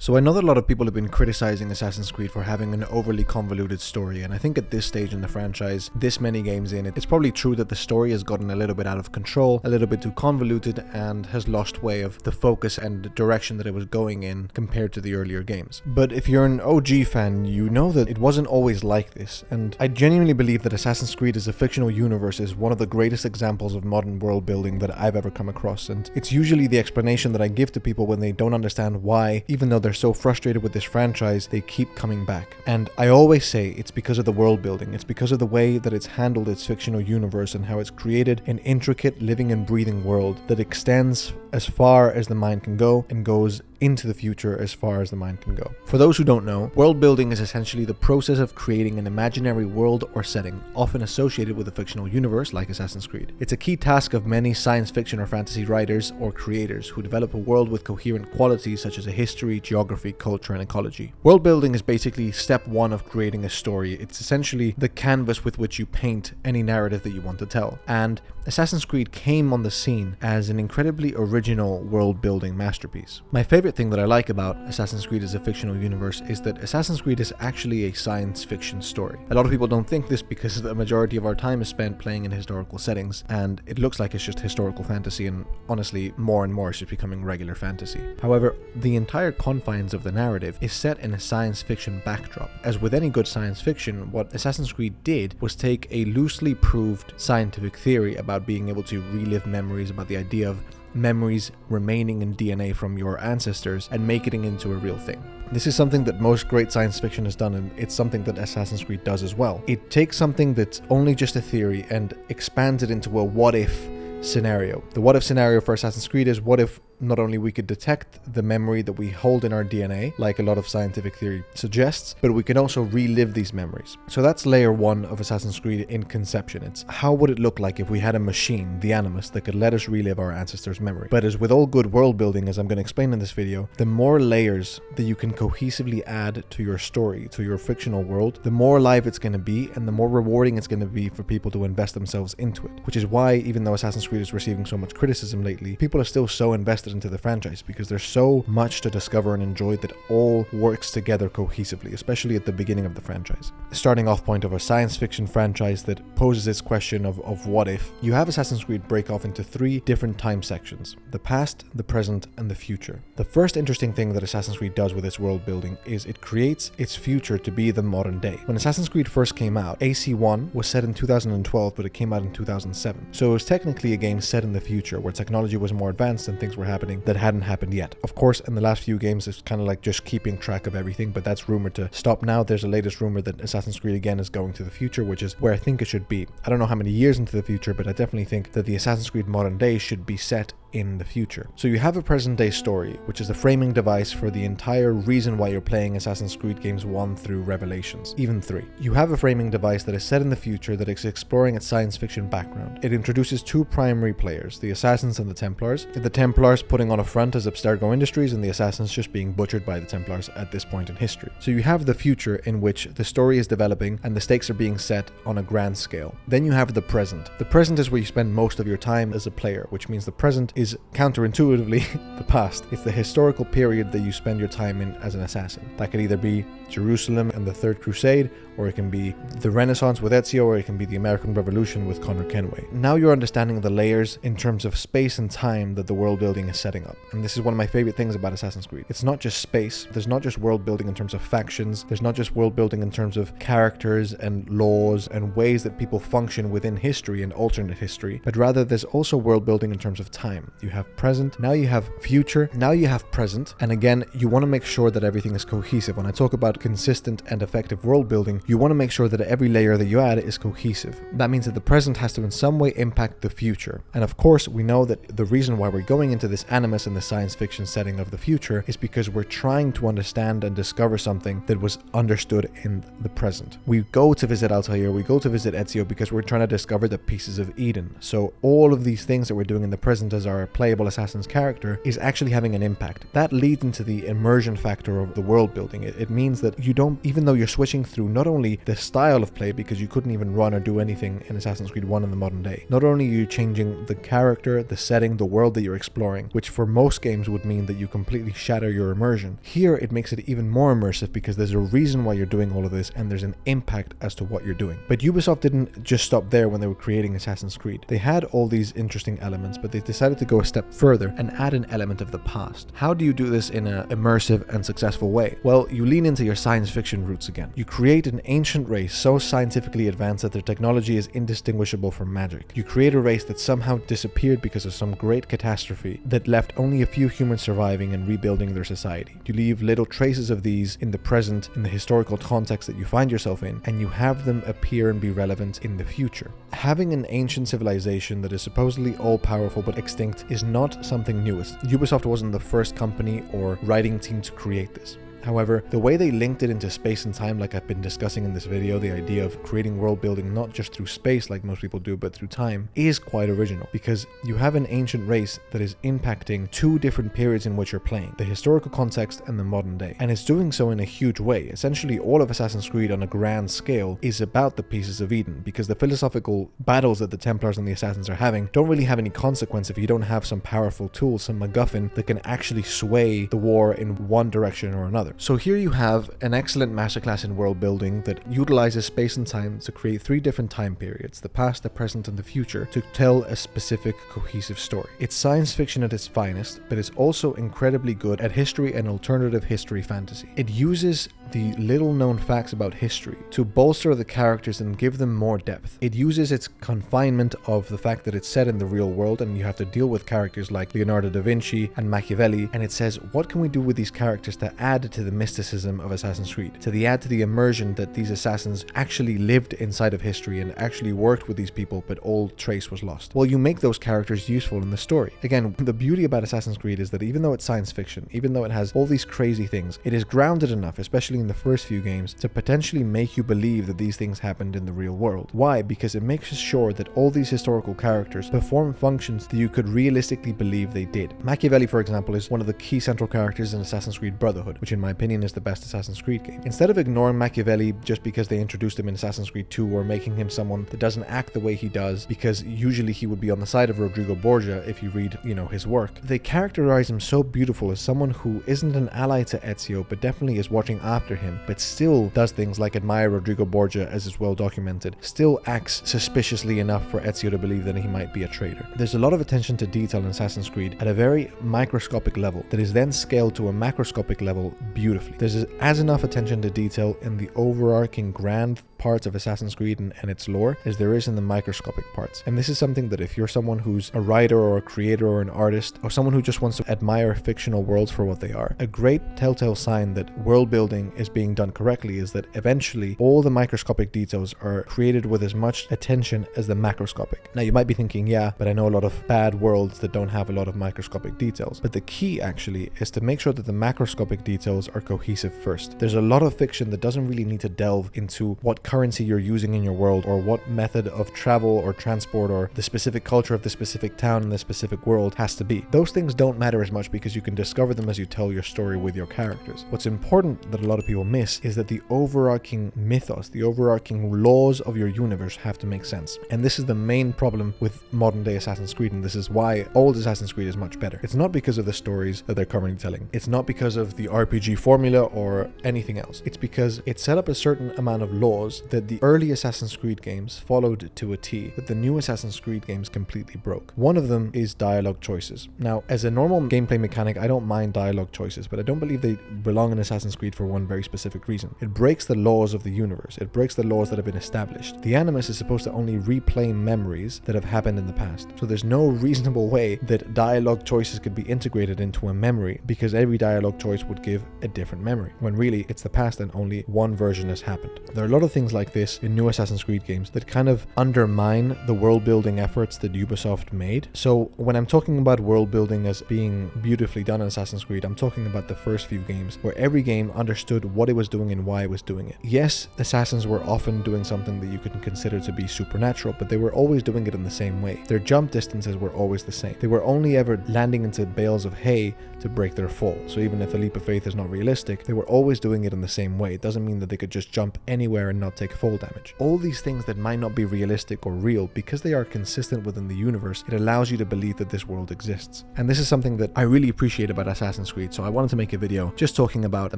So I know that a lot of people have been criticizing Assassin's Creed for having an overly convoluted story, and I think at this stage in the franchise, this many games in, it's probably true that the story has gotten a little bit out of control, a little bit too convoluted, and has lost way of the focus and the direction that it was going in compared to the earlier games. But if you're an OG fan, you know that it wasn't always like this, and I genuinely believe that Assassin's Creed as a fictional universe is one of the greatest examples of modern world building that I've ever come across, and it's usually the explanation that I give to people when they don't understand why, even though they're so frustrated with this franchise, they keep coming back. And I always say it's because of the world building, it's because of the way that it's handled its fictional universe and how it's created an intricate living and breathing world that extends as far as the mind can go and goes into the future as far as the mind can go. For those who don't know, world building is essentially the process of creating an imaginary world or setting, often associated with a fictional universe like Assassin's Creed. It's a key task of many science fiction or fantasy writers or creators who develop a world with coherent qualities such as a history, geography, culture, and ecology. World building is basically step one of creating a story. It's essentially the canvas with which you paint any narrative that you want to tell. And Assassin's Creed came on the scene as an incredibly original world building masterpiece. My favorite thing that I like about Assassin's Creed as a fictional universe is that Assassin's Creed is actually a science fiction story. A lot of people don't think this because the majority of our time is spent playing in historical settings, and it looks like it's just historical fantasy, and honestly, more and more it's just becoming regular fantasy. However, the entire confines of the narrative is set in a science fiction backdrop. As with any good science fiction, what Assassin's Creed did was take a loosely proved scientific theory about being able to relive memories, about the idea of memories remaining in DNA from your ancestors, and making it into a real thing. This is something that most great science fiction has done, and it's something that Assassin's Creed does as well. It takes something that's only just a theory and expands it into a what-if scenario. The what-if scenario for Assassin's Creed is, what if not only we could detect the memory that we hold in our DNA, like a lot of scientific theory suggests, but we can also relive these memories. So that's layer one of Assassin's Creed in conception. It's how would it look like if we had a machine, the Animus, that could let us relive our ancestors' memory. But as with all good world building, as I'm going to explain in this video, the more layers that you can cohesively add to your story, to your fictional world, the more alive it's going to be, and the more rewarding it's going to be for people to invest themselves into it. Which is why, even though Assassin's Creed is receiving so much criticism lately, people are still so invested into the franchise because there's so much to discover and enjoy that all works together cohesively, especially at the beginning of the franchise. The starting off point of a science fiction franchise that poses this question of what if, you have Assassin's Creed break off into three different time sections: the past, the present, and the future. The first interesting thing that Assassin's Creed does with its world building is it creates its future to be the modern day. When Assassin's Creed first came out, AC1 was set in 2012, but it came out in 2007. So it was technically a game set in the future where technology was more advanced and things were happening that hadn't happened yet. Of course, in the last few games, it's kind of like just keeping track of everything, but that's rumored to stop now. There's a latest rumor that Assassin's Creed again is going to the future, which is where I think it should be. I don't know how many years into the future, but I definitely think that the Assassin's Creed modern day should be set in the future. So you have a present day story, which is the framing device for the entire reason why you're playing Assassin's Creed games 1 through Revelations, even 3. You have a framing device that is set in the future that is exploring its science fiction background. It introduces two primary players, the Assassins and the Templars. The Templars putting on a front as Abstergo Industries, and the Assassins just being butchered by the Templars at this point in history. So you have the future in which the story is developing and the stakes are being set on a grand scale. Then you have the present. The present is where you spend most of your time as a player, which means the present is counterintuitively the past. It's the historical period that you spend your time in as an assassin. That could either be Jerusalem and the Third Crusade, or it can be the Renaissance with Ezio, or it can be the American Revolution with Conor Kenway. Now you're understanding the layers in terms of space and time that the world building is setting up. And this is one of my favorite things about Assassin's Creed. It's not just space. There's not just world building in terms of factions. There's not just world building in terms of characters and laws and ways that people function within history and alternate history, but rather there's also world building in terms of time. You have present, now you have future, now you have present, and again, you want to make sure that everything is cohesive. When I talk about consistent and effective world building, you want to make sure that every layer that you add is cohesive. That means that the present has to in some way impact the future. And of course, we know that the reason why we're going into this Animus in the science fiction setting of the future is because we're trying to understand and discover something that was understood in the present. We go to visit Altair, we go to visit Ezio because we're trying to discover the pieces of Eden. So all of these things that we're doing in the present as our playable assassin's character is actually having an impact. That leads into the immersion factor of the world building. It means that you don't, even though you're switching through not only the style of play, because you couldn't even run or do anything in Assassin's Creed 1 in the modern day, not only are you changing the character, the setting, the world that you're exploring, which for most games would mean that you completely shatter your immersion. Here it makes it even more immersive because there's a reason why you're doing all of this and there's an impact as to what you're doing. But Ubisoft didn't just stop there when they were creating Assassin's Creed. They had all these interesting elements, but they decided to go a step further and add an element of the past. How do you do this in an immersive and successful way? Well, you lean into your science fiction roots again. You create an ancient race so scientifically advanced that their technology is indistinguishable from magic. You create a race that somehow disappeared because of some great catastrophe that left only a few humans surviving and rebuilding their society. You leave little traces of these in the present, in the historical context that you find yourself in, and you have them appear and be relevant in the future. Having an ancient civilization that is supposedly all-powerful but extinct is not something new. Ubisoft wasn't the first company or writing team to create this. However, the way they linked it into space and time, like I've been discussing in this video, the idea of creating world building not just through space like most people do, but through time, is quite original, because you have an ancient race that is impacting two different periods in which you're playing, the historical context and the modern day. And it's doing so in a huge way. Essentially, all of Assassin's Creed on a grand scale is about the Pieces of Eden, because the philosophical battles that the Templars and the Assassins are having don't really have any consequence if you don't have some powerful tool, some MacGuffin that can actually sway the war in one direction or another. So here you have an excellent masterclass in world building that utilizes space and time to create three different time periods, the past, the present, and the future, to tell a specific cohesive story. It's science fiction at its finest, but it's also incredibly good at history and alternative history fantasy. It uses the little known facts about history to bolster the characters and give them more depth. It uses its confinement of the fact that it's set in the real world and you have to deal with characters like Leonardo da Vinci and Machiavelli, and it says, what can we do with these characters to add to the mysticism of Assassin's Creed, to add to the immersion that these assassins actually lived inside of history and actually worked with these people, but all trace was lost. Well, you make those characters useful in the story. Again, the beauty about Assassin's Creed is that even though it's science fiction, even though it has all these crazy things, it is grounded enough, especially in the first few games, to potentially make you believe that these things happened in the real world. Why? Because it makes sure that all these historical characters perform functions that you could realistically believe they did. Machiavelli, for example, is one of the key central characters in Assassin's Creed Brotherhood, which in my opinion is the best Assassin's Creed game. Instead of ignoring Machiavelli just because they introduced him in Assassin's Creed 2 or making him someone that doesn't act the way he does, because usually he would be on the side of Rodrigo Borgia if you read, his work, they characterize him so beautiful as someone who isn't an ally to Ezio, but definitely is watching after him, but still does things like admire Rodrigo Borgia, as is well documented, still acts suspiciously enough for Ezio to believe that he might be a traitor. There's a lot of attention to detail in Assassin's Creed at a very microscopic level that is then scaled to a macroscopic level beautifully. There's as enough attention to detail in the overarching grand parts of Assassin's Creed and its lore as there is in the microscopic parts. And this is something that if you're someone who's a writer or a creator or an artist or someone who just wants to admire fictional worlds for what they are, a great telltale sign that world building is being done correctly is that eventually all the microscopic details are created with as much attention as the macroscopic. Now you might be thinking, yeah, but I know a lot of bad worlds that don't have a lot of microscopic details. But the key actually is to make sure that the macroscopic details are cohesive first. There's a lot of fiction that doesn't really need to delve into what currency you're using in your world or what method of travel or transport or the specific culture of the specific town in the specific world has to be. Those things don't matter as much because you can discover them as you tell your story with your characters. What's important that a lot of people miss is that the overarching mythos, the overarching laws of your universe have to make sense. And this is the main problem with modern day Assassin's Creed, and this is why old Assassin's Creed is much better. It's not because of the stories that they're currently telling. It's not because of the RPG formula or anything else. It's because it set up a certain amount of laws that the early Assassin's Creed games followed to a T, that the new Assassin's Creed games completely broke. One of them is dialogue choices. Now, as a normal gameplay mechanic, I don't mind dialogue choices, but I don't believe they belong in Assassin's Creed for one very specific reason. It breaks the laws of the universe. It breaks the laws that have been established. The Animus is supposed to only replay memories that have happened in the past. So there's no reasonable way that dialogue choices could be integrated into a memory, because every dialogue choice would give a different memory, when really it's the past and only one version has happened. There are a lot of things like this in new Assassin's Creed games that kind of undermine the world building efforts that Ubisoft made. So when I'm talking about world building as being beautifully done in Assassin's Creed, I'm talking about the first few games where every game understood what it was doing and why it was doing it. Yes, assassins were often doing something that you could consider to be supernatural, but they were always doing it in the same way. Their jump distances were always the same. They were only ever landing into bales of hay to break their fall. So even if the leap of faith is not realistic, they were always doing it in the same way. It doesn't mean that they could just jump anywhere and not take fall damage. All these things that might not be realistic or real, because they are consistent within the universe, it allows you to believe that this world exists. And this is something that I really appreciate about Assassin's Creed, so I wanted to make a video just talking about the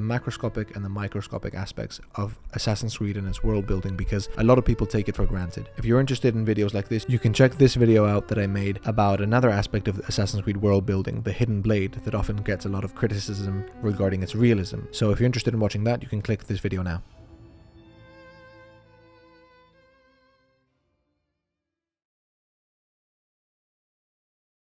macroscopic and the microscopic aspects of Assassin's Creed and its world building, because a lot of people take it for granted. If you're interested in videos like this, you can check this video out that I made about another aspect of Assassin's Creed world building, the hidden blade, that often gets a lot of criticism regarding its realism. So if you're interested in watching that, you can click this video now.